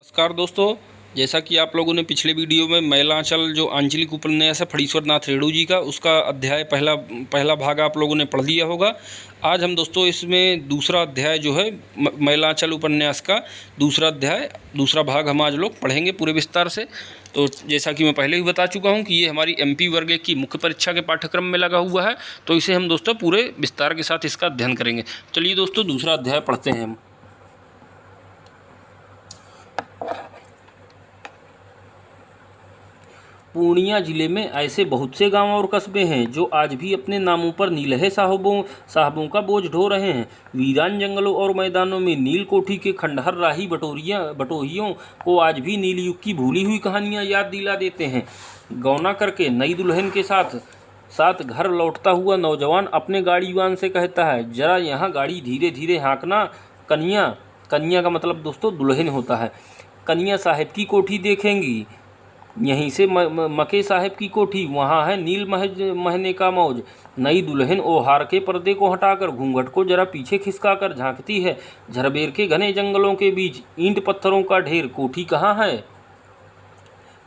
नमस्कार दोस्तों, जैसा कि आप लोगों ने पिछले वीडियो में मैलांचल जो आंचलिक उपन्यास है फणीश्वर नाथ रेणु जी का, उसका अध्याय पहला भाग आप लोगों ने पढ़ लिया होगा। आज हम दोस्तों इसमें दूसरा अध्याय जो है मैलांचल उपन्यास का दूसरा भाग हम आज लोग पढ़ेंगे पूरे विस्तार से। तो जैसा कि मैं पहले ही बता चुका हूं कि ये हमारी MP वर्ग की मुख्य परीक्षा के पाठ्यक्रम में लगा हुआ है, तो इसे हम दोस्तों पूरे विस्तार के साथ इसका अध्ययन करेंगे। चलिए दोस्तों दूसरा अध्याय पढ़ते हैं हम। पूर्णिया जिले में ऐसे बहुत से गांव और कस्बे हैं जो आज भी अपने नामों पर नीलहे साहबों का बोझ ढो रहे हैं। वीरान जंगलों और मैदानों में नील कोठी के खंडहर राही बटोहियों को आज भी नील युग की भूली हुई कहानियां याद दिला देते हैं। गौना करके नई दुल्हन के साथ घर लौटता हुआ नौजवान अपने गाड़ीवान से कहता है, जरा यहाँ गाड़ी धीरे धीरे हाँकना, कन्या का मतलब दोस्तों दुल्हन होता है। कन्या साहब की कोठी देखेंगी। यहीं से मके साहब की कोठी, वहाँ है नील महने का मौज। नई दुल्हन ओहार के पर्दे को हटाकर घूंघट को जरा पीछे खिसकाकर झांकती है। झरबेर के घने जंगलों के बीच ईंट पत्थरों का ढेर, कोठी कहाँ है?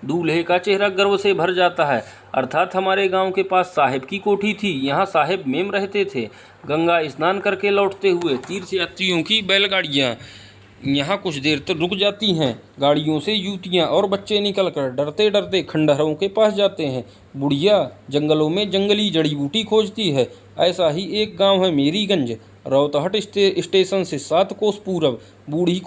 दूल्हे का चेहरा गर्व से भर जाता है। अर्थात हमारे गांव के पास साहब की कोठी थी, यहाँ साहब मेम रहते थे। गंगा स्नान करके लौटते हुए तीर्थ यात्रियों की बैलगाड़ियाँ यहाँ कुछ देर तक रुक जाती हैं। गाड़ियों से युवतियाँ और बच्चे निकलकर डरते डरते खंडहरों के पास जाते हैं। बुढ़िया जंगलों में जंगली जड़ी बूटी खोजती है। ऐसा ही एक गांव है मेरीगंज, रौतहट स्टेशन से 7 कोस पूरब, बूढ़ी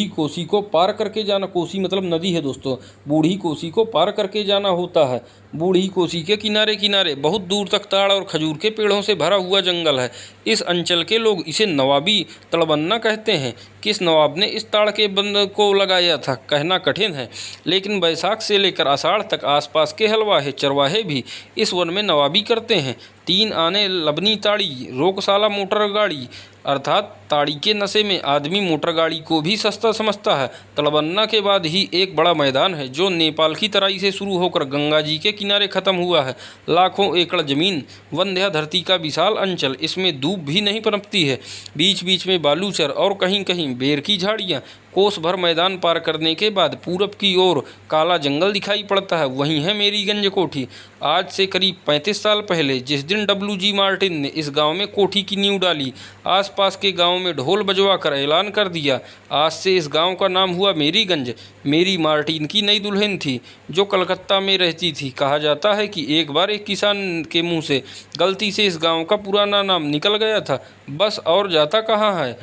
कोसी को पार करके जाना। कोसी मतलब नदी है दोस्तों। बूढ़ी कोसी को पार करके जाना होता है। बूढ़ी कोसी के किनारे किनारे बहुत दूर तक ताड़ और खजूर के पेड़ों से भरा हुआ जंगल है। इस अंचल के लोग इसे नवाबी तड़बन्ना कहते हैं। किस नवाब ने इस ताड़ के बंद को लगाया था कहना कठिन है, लेकिन बैसाख से लेकर आषाढ़ तक आसपास के हलवाहे चरवाहे भी इस वन में नवाबी करते हैं। 3 आने लबनी ताड़ी, रोकसाला मोटर गाड़ी, अर्थात ताड़ी के नशे में आदमी मोटर गाड़ी को भी सस्ता समझता है। तड़बन्ना के बाद ही एक बड़ा मैदान है जो नेपाल की तराई से शुरू होकर गंगा जी के किनारे खत्म हुआ है। लाखों एकड़ जमीन, वंध्या धरती का विशाल अंचल। इसमें धूप भी नहीं पनपती है। बीच बीच में बालूचर और कहीं कहीं बेर की झाड़ियाँ। कोस भर मैदान पार करने के बाद पूरब की ओर काला जंगल दिखाई पड़ता है। वहीं है मेरीगंज कोठी। आज से करीब 35 साल पहले जिस दिन WG मार्टिन ने इस गांव में कोठी की नींव डाली, आसपास के गांव में ढोल बजवा कर ऐलान कर दिया, आज से इस गांव का नाम हुआ मेरीगंज। मेरी मार्टिन की नई दुल्हन थी जो कलकत्ता में रहती थी। कहा जाता है कि एक बार एक किसान के मुँह से गलती से इस गाँव का पुराना नाम निकल गया था। बस और जाता कहाँ है।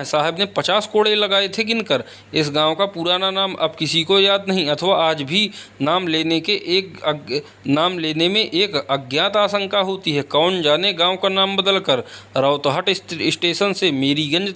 साहब ने 50 कोड़े लगाए थे गिनकर। इस गांव का पुराना नाम अब किसी को याद नहीं, अथवा आज भी नाम लेने में एक अज्ञात आशंका होती है। कौन जाने गांव का नाम बदलकर रौतहट स्टेशन से मेरीगंज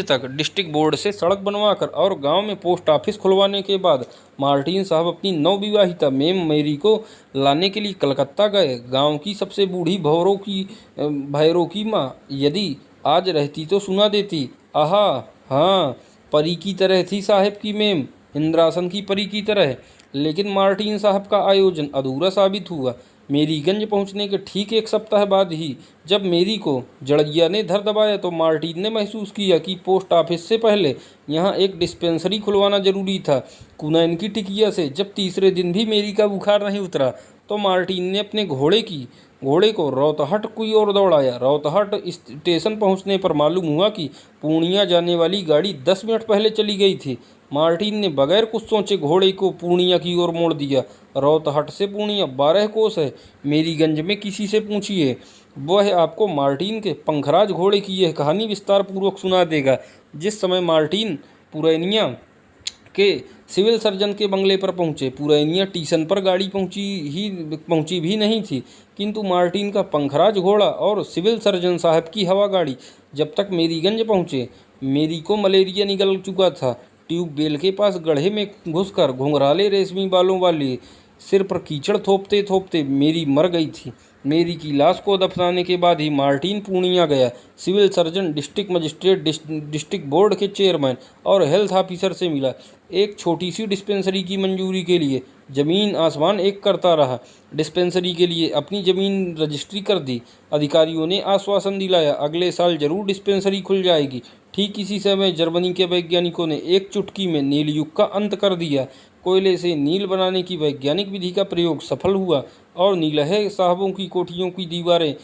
तक डिस्ट्रिक्ट बोर्ड से सड़क बनवाकर और गांव में पोस्ट ऑफिस खुलवाने के बाद मार्टिन साहब अपनी नवविवाहिता मेम मेरी को लाने के लिए कलकत्ता गए। गाँव की सबसे बूढ़ी भैरों की माँ यदि आज रहती तो सुना देती। आहा, हाँ, परी की तरह थी साहब की मेम, इंद्रासन की परी की तरह। लेकिन मार्टिन साहब का आयोजन अधूरा साबित हुआ। मेरीगंज पहुंचने के ठीक 1 सप्ताह बाद ही जब मेरी को जड़गिया ने धर दबाया तो मार्टिन ने महसूस किया कि पोस्ट ऑफिस से पहले यहाँ एक डिस्पेंसरी खुलवाना जरूरी था। कुनैन की टिकिया से जब तीसरे दिन भी मेरी का बुखार नहीं उतरा तो मार्टिन ने अपने घोड़े को रौतहट की ओर दौड़ाया। रौतहट स्टेशन पहुंचने पर मालूम हुआ कि पूर्णिया जाने वाली गाड़ी 10 मिनट पहले चली गई थी। मार्टिन ने बगैर कुछ सोचे घोड़े को पूर्णिया की ओर मोड़ दिया। रौतहट से पूर्णिया 12 कोस है। मेरीगंज में किसी से पूछिए, वह आपको मार्टिन के पंखराज घोड़े की यह कहानी विस्तार पूर्वक सुना देगा। जिस समय मार्टिन पुरैनिया के सिविल सर्जन के बंगले पर पहुंचे, पुरैनिया स्टेशन पर गाड़ी पहुंची भी नहीं थी, किंतु मार्टिन का पंखराज घोड़ा और सिविल सर्जन साहब की हवा गाड़ी जब तक मेरीगंज पहुंचे, मेरी को मलेरिया निकल चुका था। ट्यूबवेल के पास गड्ढे में घुसकर घुंघराले रेशमी बालों वाली सिर पर कीचड़ थोपते थोपते मेरी मर गई थी। मेरी की लाश को दफनाने के बाद ही मार्टिन पूर्णिया गया। Civil surgeon, district magistrate, district board के चेयरमैन और हेल्थ ऑफिसर से मिला। एक छोटी सी डिस्पेंसरी की मंजूरी के लिए जमीन आसमान एक करता रहा। डिस्पेंसरी के लिए अपनी जमीन रजिस्ट्री कर दी। अधिकारियों ने आश्वासन दिलाया, अगले साल जरूर डिस्पेंसरी खुल जाएगी। ठीक इसी समय जर्मनी के वैज्ञानिकों ने एक चुटकी में नील युग का अंत कर दिया। कोयले से नील बनाने की वैज्ञानिक विधि का प्रयोग सफल हुआ और नीलहे साहबों की कोठियों की दीवारें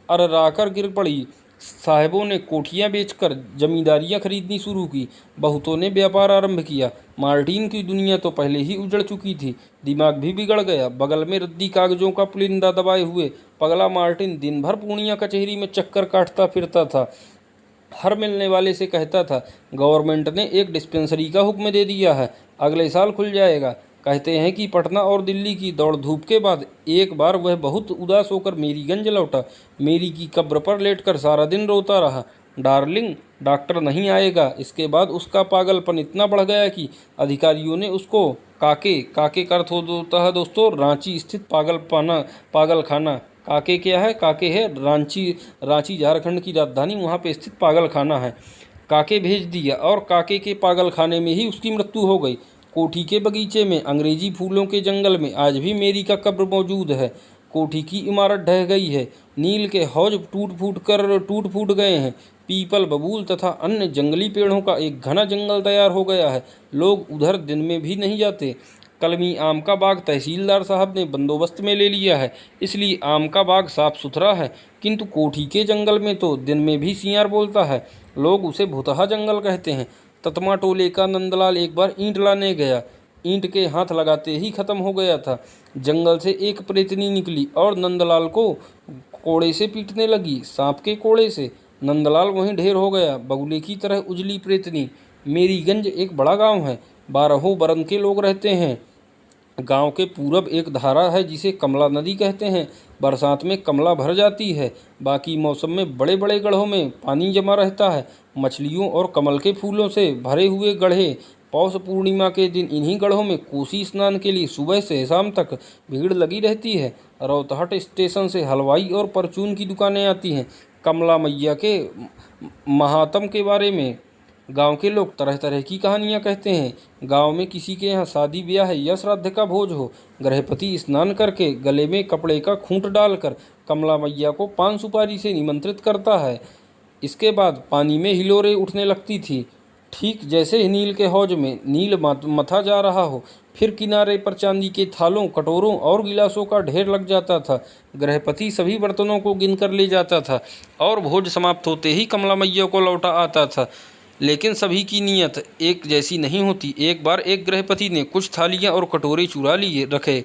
अर्राकर गिर पड़ी। साहबों ने कोठियां बेचकर जमींदारियां खरीदनी शुरू की। बहुतों ने व्यापार आरंभ किया। मार्टिन की दुनिया तो पहले ही उजड़ चुकी थी, दिमाग भी बिगड़ गया। बगल में रद्दी कागजों का पुलिंदा दबाए हुए पगला मार्टिन दिन भर पूर्णिया कचहरी में चक्कर काटता फिरता था। हर मिलने वाले से कहता था, गवर्नमेंट ने एक डिस्पेंसरी का हुक्म दे दिया है, अगले साल खुल जाएगा। कहते हैं कि पटना और दिल्ली की दौड़ धूप के बाद एक बार वह बहुत उदास होकर मेरीगंज लौटा। मेरी की कब्र पर लेटकर सारा दिन रोता रहा। डार्लिंग, डॉक्टर नहीं आएगा। इसके बाद उसका पागलपन इतना बढ़ गया कि अधिकारियों ने उसको काके काके का अर्थ होता है दोस्तों रांची स्थित पागल खाना। काके क्या है? काके है रांची झारखंड की राजधानी, वहाँ पे स्थित पागल खाना है। काके भेज दिया और काके के पागल खाने में ही उसकी मृत्यु हो गई। कोठी के बगीचे में, अंग्रेजी फूलों के जंगल में आज भी मेरी का कब्र मौजूद है। कोठी की इमारत ढह गई है। नील के हौज टूट फूट गए हैं। पीपल, बबूल तथा अन्य जंगली पेड़ों का एक घना जंगल तैयार हो गया है। लोग उधर दिन में भी नहीं जाते। कलमी आम का बाग तहसीलदार साहब ने बंदोबस्त में ले लिया है, इसलिए आम का बाग साफ सुथरा है। किंतु कोठी के जंगल में तो दिन में भी सियार बोलता है। लोग उसे भुतहा जंगल कहते हैं। ततमा टोले का नंदलाल एक बार ईंट लाने गया। ईंट के हाथ लगाते ही खत्म हो गया था। जंगल से एक प्रेतनी निकली और नंदलाल को कोड़े से पीटने लगी, सांप के कोड़े से। नंदलाल वहीं ढेर हो गया। बगुले की तरह उजली प्रेतनी। मेरीगंज एक बड़ा गांव है, 12 बरन के लोग रहते हैं। गांव के पूरब एक धारा है जिसे कमला नदी कहते हैं। बरसात में कमला भर जाती है। बाकी मौसम में बड़े बड़े गढ़ों में पानी जमा रहता है। मछलियों और कमल के फूलों से भरे हुए गड्ढे। पौष पूर्णिमा के दिन इन्हीं गढ़ों में कोसी स्नान के लिए सुबह से शाम तक भीड़ लगी रहती है। रौतहट स्टेशन से हलवाई और परचून की दुकानें आती हैं। कमला मैया के महात्म के बारे में गांव के लोग तरह तरह की कहानियां कहते हैं। गांव में किसी के यहाँ शादी ब्याह है या श्राद्ध का भोज हो, गृहपति स्नान करके गले में कपड़े का खूंट डालकर कमला मैया को पान सुपारी से निमंत्रित करता है। इसके बाद पानी में हिलोरें उठने लगती थी, ठीक जैसे ही नील के हौज में नील मथा जा रहा हो। फिर किनारे पर चांदी के थालों, कटोरों और गिलासों का ढेर लग जाता था। गृहपति सभी बर्तनों को गिनकर ले जाता था और भोज समाप्त होते ही कमला मैया को लौटा आता था। लेकिन सभी की नीयत एक जैसी नहीं होती। एक बार एक गृहपति ने कुछ थालियां और कटोरे चुरा लिए रखे।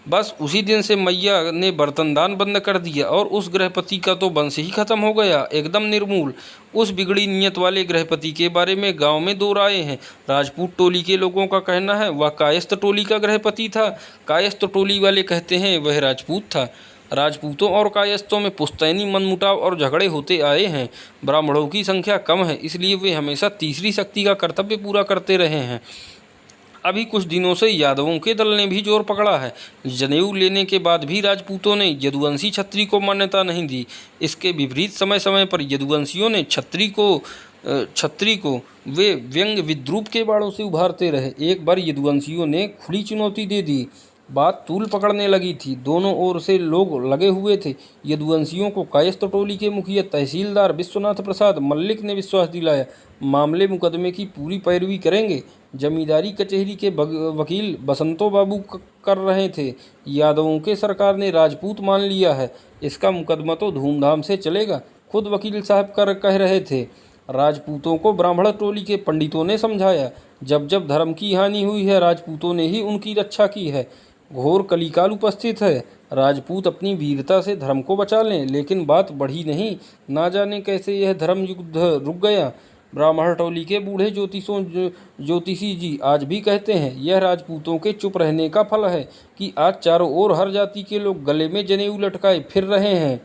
बस उसी दिन से मैया ने बर्तनदान बंद कर दिया और उस गृहपति का तो वंश ही खत्म हो गया, एकदम निर्मूल। उस बिगड़ी नीयत वाले गृहपति के बारे में गांव में दो राय हैं। राजपूत टोली के लोगों का कहना है वह कायस्थ टोली का गृहपति था। कायस्थ टोली वाले कहते हैं वह राजपूत था। राजपूतों और कायस्थों में पुश्तैनी मनमुटाव और झगड़े होते आए हैं। ब्राह्मणों की संख्या कम है, इसलिए वे हमेशा तीसरी शक्ति का कर्तव्य पूरा करते रहे हैं। अभी कुछ दिनों से यादवों के दल ने भी जोर पकड़ा है। जनेऊ लेने के बाद भी राजपूतों ने यदुवंशी छत्री को मान्यता नहीं दी। इसके विपरीत समय समय पर यदुवंशियों ने छत्री को वे व्यंग विद्रूप के बाणों से उभारते रहे। एक बार यदुवंशियों ने खुली चुनौती दे दी। बात तूल पकड़ने लगी थी। दोनों ओर से लोग लगे हुए थे। यदुवंशियों को कायस्थ टोली के मुखिया तहसीलदार विश्वनाथ प्रसाद मल्लिक ने विश्वास दिलाया, मामले मुकदमे की पूरी पैरवी करेंगे। जमींदारी कचहरी के वकील बसंतो बाबू कर रहे थे। यादवों के सरकार ने राजपूत मान लिया है, इसका मुकदमा तो धूमधाम से चलेगा, खुद वकील साहब कह रहे थे। राजपूतों को ब्राह्मण टोली के पंडितों ने समझाया, जब जब धर्म की हानि हुई है राजपूतों ने ही उनकी रक्षा की है। घोर कलिकाल उपस्थित है। राजपूत अपनी वीरता से धर्म को बचा लें, लेकिन बात बढ़ी नहीं। ना जाने कैसे यह धर्म युद्ध रुक गया। ब्राह्मण टोली के बूढ़े ज्योतिषी जी आज भी कहते हैं यह राजपूतों के चुप रहने का फल है कि आज चारों ओर हर जाति के लोग गले में जनेऊ लटकाए फिर रहे हैं।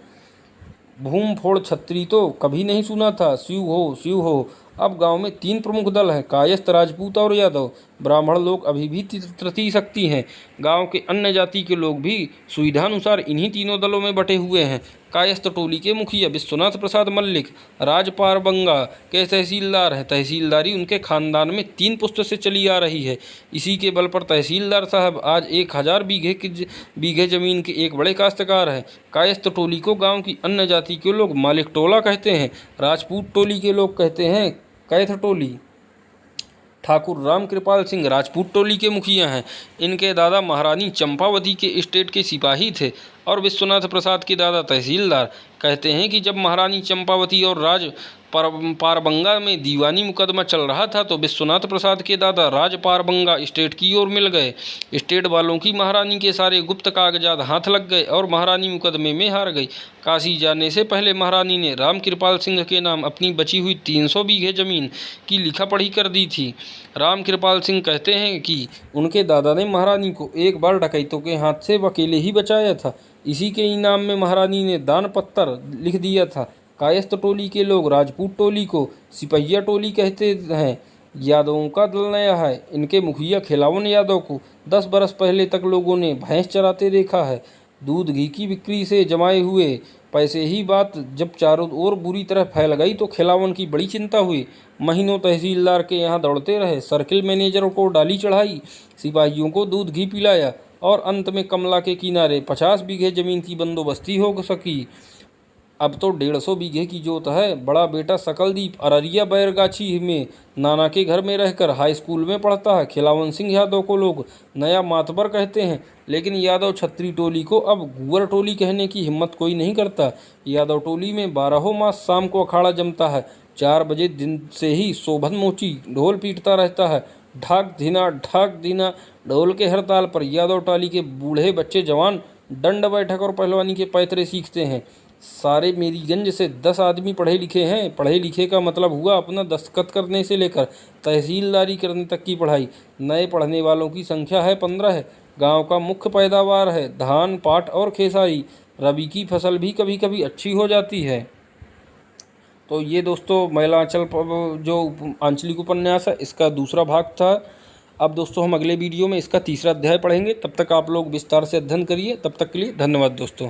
भूम फोड़ छत्री तो कभी नहीं सुना था। शिव हो। अब गांव में 3 प्रमुख दल हैं, कायस्थ, राजपूत और यादव। ब्राह्मण लोग अभी भी तृतीय शक्ति हैं। गांव के अन्य जाति के लोग भी सुविधानुसार इन्हीं तीनों दलों में बटे हुए हैं। कायस्थ टोली के मुखिया विश्वनाथ प्रसाद मल्लिक राजपारबंगा के तहसीलदार हैं। तहसीलदारी उनके खानदान में 3 पुश्त से चली आ रही है। इसी के बल पर तहसीलदार साहब आज 1000 बीघे जमीन के एक बड़े काश्तकार हैं। कायस्थ टोली को गांव की अन्य जाति के लोग मालिक टोला कहते हैं। राजपूत टोली के लोग कहते हैं कैथ टोली। ठाकुर राम कृपाल सिंह राजपूत टोली के मुखिया हैं। इनके दादा महारानी चंपावती के एस्टेट के सिपाही थे और विश्वनाथ प्रसाद के दादा तहसीलदार। कहते हैं कि जब महारानी चंपावती और पारबंगा में दीवानी मुकदमा चल रहा था तो विश्वनाथ प्रसाद के दादा राज पारबंगा स्टेट की ओर मिल गए। स्टेट वालों की महारानी के सारे गुप्त कागजात हाथ लग गए और महारानी मुकदमे में हार गई। काशी जाने से पहले महारानी ने राम कृपाल सिंह के नाम अपनी बची हुई 300 बीघे जमीन की लिखा पढ़ी कर दी थी। राम कृपाल सिंह कहते हैं कि उनके दादा ने महारानी को एक बार डकैतों के हाथ से अकेले ही बचाया था। इसी के इनाम में महारानी ने दान पत्र लिख दिया था। कायस्थ टोली के लोग राजपूत टोली को सिपहिया टोली कहते हैं। यादवों का दल नया है। इनके मुखिया खिलावन यादव को 10 बरस पहले तक लोगों ने भैंस चराते देखा है। दूध घी की बिक्री से जमाए हुए पैसे ही बात जब चारों ओर बुरी तरह फैल गई तो खिलावन की बड़ी चिंता हुई। महीनों तहसीलदार के यहाँ दौड़ते रहे, सर्किल मैनेजर को डाली चढ़ाई, सिपाहियों को दूध घी पिलाया और अंत में कमला के किनारे 50 बीघे जमीन की बंदोबस्ती हो सकी। अब तो 150 बीघे की जोत है। बड़ा बेटा सकलदीप अररिया बैरगाछी में नाना के घर में रहकर हाई स्कूल में पढ़ता है। खिलावन सिंह यादव को लोग नया मातबर कहते हैं, लेकिन यादव छत्री टोली को अब गुअर टोली कहने की हिम्मत कोई नहीं करता। यादव टोली में 12 मास शाम को अखाड़ा जमता है। 4 बजे दिन से ही शोभन मोची ढोल पीटता रहता है। ढाक धीना ढोल के हड़ताल पर यादव टोली के बूढ़े बच्चे जवान दंड बैठक और पहलवानी के पैतरे सीखते हैं। सारे मेरीगंज से 10 आदमी पढ़े लिखे हैं। पढ़े लिखे का मतलब हुआ अपना दस्तखत करने से लेकर तहसीलदारी करने तक की पढ़ाई। नए पढ़ने वालों की संख्या है 15 है। गांव का मुख्य पैदावार है धान, पाट और खेसारी। रबी की फसल भी कभी कभी अच्छी हो जाती है। तो ये दोस्तों महिलांचल जो आंचलिक उपन्यास है इसका दूसरा भाग था। अब दोस्तों हम अगले वीडियो में इसका तीसरा अध्याय पढ़ेंगे। तब तक आप लोग विस्तार से अध्ययन करिए। तब तक के लिए धन्यवाद दोस्तों।